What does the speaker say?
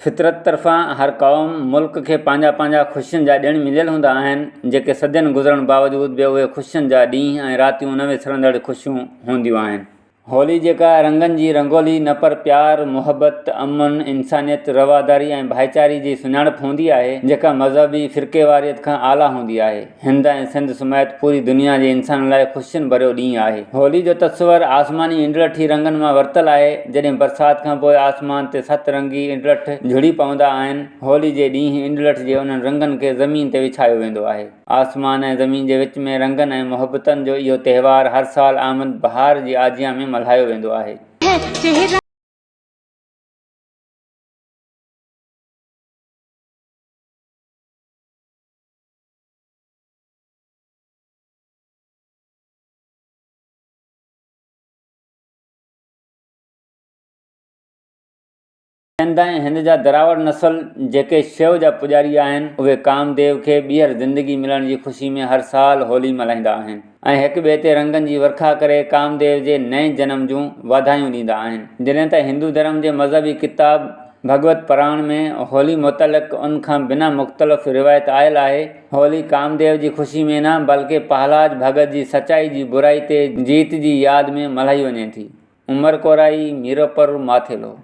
फितरत तरफ़ां हर क़ौम मुल्क खे पंहिंजा पंहिंजा ख़ुशियुनि जा ॾिण मिलियल हूंदा आहिनि, जेके सदियुनि गुज़रण बावजूदु बि उहे ख़ुशियुनि जा ॾींहं ऐं रातियूं न विसरंदड़ ख़ुशियूं हूंदियूं आहिनि। होली जेका रंगनि जी रंगोली न पर प्यार, मुहबत, अमन, इंसानियत, रवादारी ऐं भाईचारी जी सुञाणप हूंदी आहे, जेका मज़हबी फ़िरक़ेवारियत खां आला हूंदी आहे। हिंद ऐं सिंध समेत पूरी दुनिया जे इंसान लाइ ख़ुशियुनि भरियो ॾींहुं आहे। होली जो तस्वर आसमानी इंडलठी रंगनि मां वरितल आहे। जॾहिं बरसाति खां पोइ आसमान ते सतरंगी इंडलठ झुड़ी पवंदा आहिनि, होली जे ॾींहुं इंडलठ जे उन्हनि रंगनि खे ज़मीन ते विछायो वेंदो आहे। आसमान ऐं ज़मीन जे विच में रंगनि ऐं मुहबतनि जो इहो त्योहार हर साल आमद बहार जी आजियां में मल्हायो वेंदो आहे। सिंध ऐं हिंद जा दरावड़ नस्ल जेके शिव जा पुॼारी आहिनि, उहे कामदेव खे ॿीहर ज़िंदगी मिलण जी ख़ुशी में हर साल होली मल्हाईंदा आहिनि ऐं हिक ॿिए ते रंगनि जी वर्खा करे कामदेव जे नए जनम जूं वाधायूं ॾींदा आहिनि। जॾहिं त हिंदू धर्म जे मज़हबी किताब भगवत पुराण में होली मुतलिक़ उन खां बिना मुख़्तलिफ़ रिवायत आयल आहे। होली कामदेव जी ख़ुशी में न बल्कि पहलाज भगत जी सचाई जी बुराई ते जीत जी यादि में मल्हाई वञे थी। उमर कोराई, मीरपुर, माथेलो।